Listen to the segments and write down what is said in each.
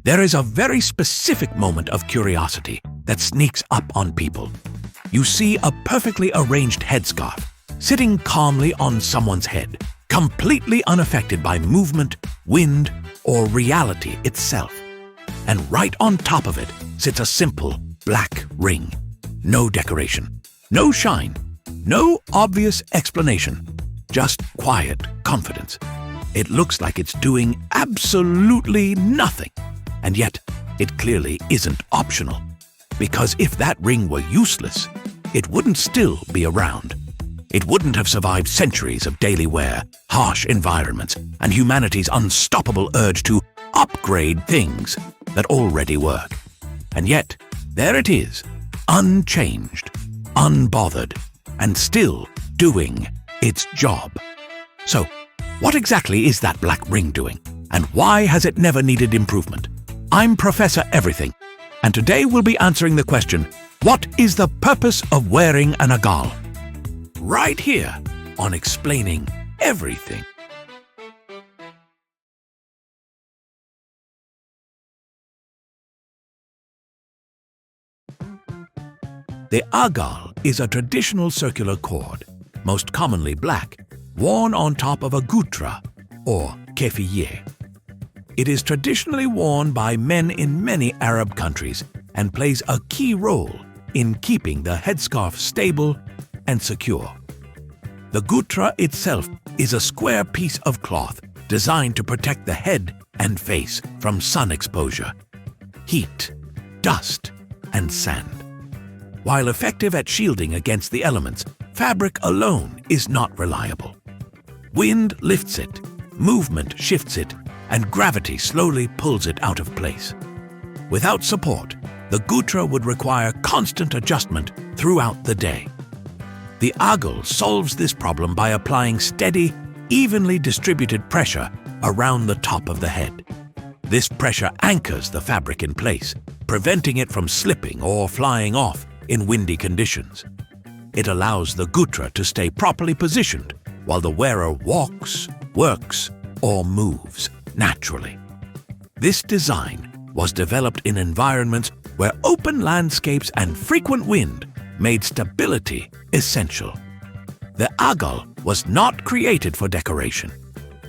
There is a very specific moment of curiosity that sneaks up on people. You see a perfectly arranged headscarf sitting calmly on someone's head, completely unaffected by movement, wind, or reality itself. And right on top of it sits a simple black ring. No decoration, no shine, no obvious explanation, just quiet confidence. It looks like it's doing absolutely nothing, and yet it clearly isn't optional. Because if that ring were useless, it wouldn't still be around. It wouldn't have survived centuries of daily wear, harsh environments, and humanity's unstoppable urge to upgrade things that already work. And yet, there it is, unchanged, unbothered, and still doing its job. So, what exactly is that black ring doing, and why has it never needed improvement? I'm Professor Everything, and today we'll be answering the question, what is the purpose of wearing an Agal? Right here on Explaining Everything. The Agal is a traditional circular cord, most commonly black, worn on top of a Ghutra or keffiyeh. It is traditionally worn by men in many Arab countries and plays a key role in keeping the headscarf stable and secure. The Ghutra itself is a square piece of cloth designed to protect the head and face from sun exposure, heat, dust, and sand. While effective at shielding against the elements, fabric alone is not reliable. Wind lifts it, movement shifts it, and gravity slowly pulls it out of place. Without support, the Ghutra would require constant adjustment throughout the day. The Agal solves this problem by applying steady, evenly distributed pressure around the top of the head. This pressure anchors the fabric in place, preventing it from slipping or flying off in windy conditions. It allows the Ghutra to stay properly positioned while the wearer walks, works, or moves naturally. This design was developed in environments where open landscapes and frequent wind made stability essential. The Agal was not created for decoration.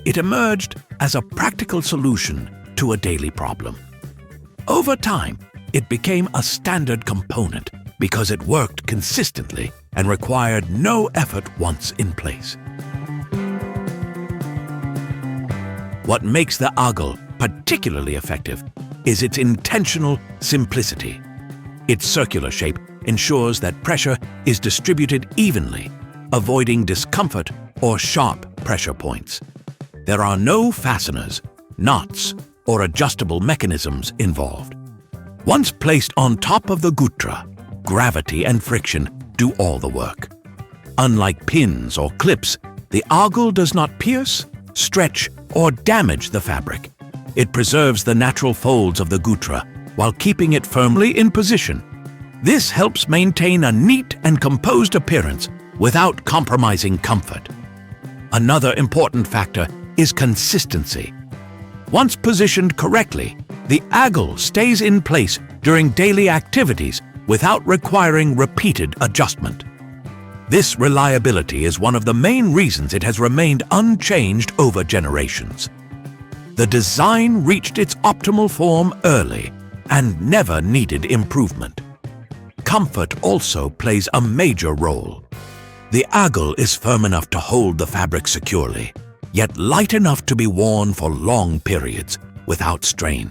It emerged as a practical solution to a daily problem. Over time, it became a standard component because it worked consistently and required no effort once in place. What makes the Agal particularly effective is its intentional simplicity. Its circular shape ensures that pressure is distributed evenly, avoiding discomfort or sharp pressure points. There are no fasteners, knots, or adjustable mechanisms involved. Once placed on top of the Ghutra, gravity and friction do all the work. Unlike pins or clips, the Agal does not pierce, stretch, or damage the fabric. It preserves the natural folds of the Ghutra while keeping it firmly in position. This helps maintain a neat and composed appearance without compromising comfort. Another important factor is consistency. Once positioned correctly, the Agal stays in place during daily activities without requiring repeated adjustment. This reliability is one of the main reasons it has remained unchanged over generations. The design reached its optimal form early and never needed improvement. Comfort also plays a major role. The Agal is firm enough to hold the fabric securely, yet light enough to be worn for long periods without strain.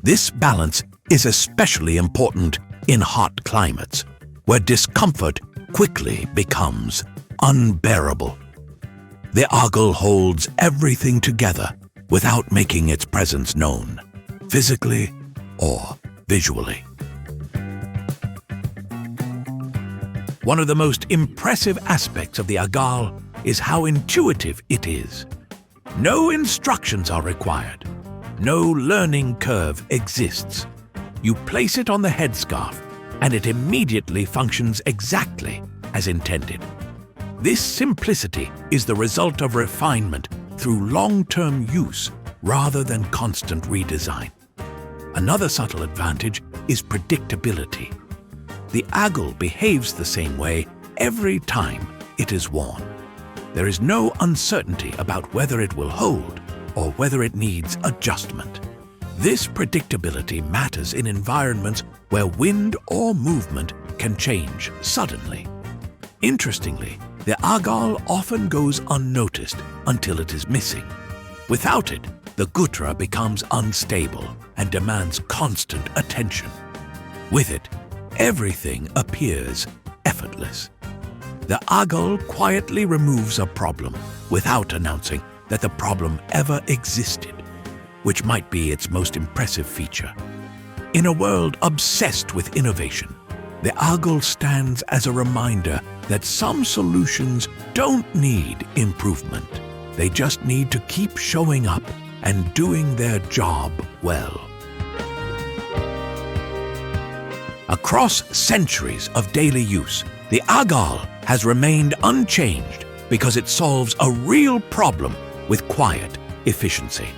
This balance is especially important in hot climates, where discomfort quickly becomes unbearable. The Agal holds everything together without making its presence known, physically or visually. One of the most impressive aspects of the Agal is how intuitive it is. No instructions are required. No learning curve exists. You place it on the headscarf, and it immediately functions exactly as intended. This simplicity is the result of refinement through long-term use rather than constant redesign. Another subtle advantage is predictability. The Agal behaves the same way every time it is worn. There is no uncertainty about whether it will hold or whether it needs adjustment. This predictability matters in environments where wind or movement can change suddenly. Interestingly, the Agal often goes unnoticed until it is missing. Without it, the Ghutra becomes unstable and demands constant attention. With it, everything appears effortless. The Agal quietly removes a problem without announcing that the problem ever existed, which might be its most impressive feature. In a world obsessed with innovation, the Agal stands as a reminder that some solutions don't need improvement. They just need to keep showing up and doing their job well. Across centuries of daily use, the Agal has remained unchanged because it solves a real problem with quiet efficiency.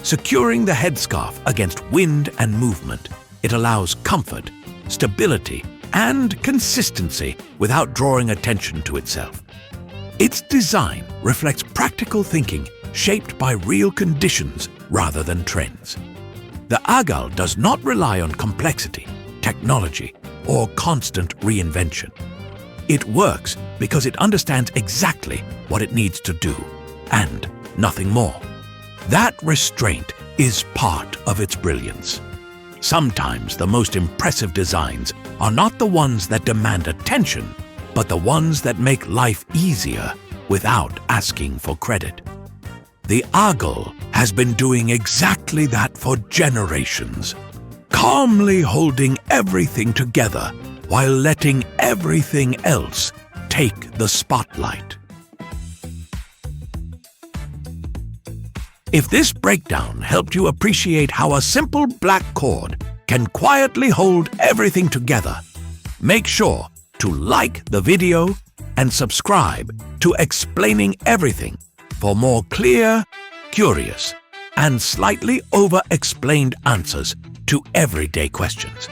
Securing the headscarf against wind and movement, it allows comfort, stability, and consistency without drawing attention to itself. Its design reflects practical thinking shaped by real conditions rather than trends. The Agal does not rely on complexity, technology, or constant reinvention. It works because it understands exactly what it needs to do, and nothing more. That restraint is part of its brilliance. Sometimes the most impressive designs are not the ones that demand attention, but the ones that make life easier without asking for credit. The Agal has been doing exactly that for generations, calmly holding everything together while letting everything else take the spotlight. If this breakdown helped you appreciate how a simple black cord can quietly hold everything together, make sure to like the video and subscribe to Explaining Everything for more clear, curious, and slightly over-explained answers to everyday questions.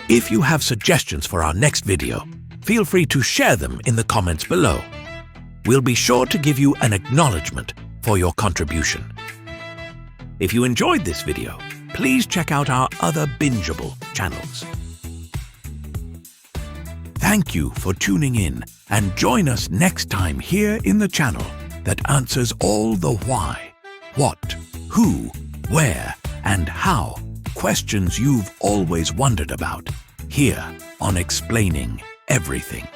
If you have suggestions for our next video, feel free to share them in the comments below. We'll be sure to give you an acknowledgement for your contribution. If you enjoyed this video, please check out our other bingeable channels. Thank you for tuning in, and join us next time here in the channel that answers all the why, what, who, where, and how questions you've always wondered about, here on Explaining Everything.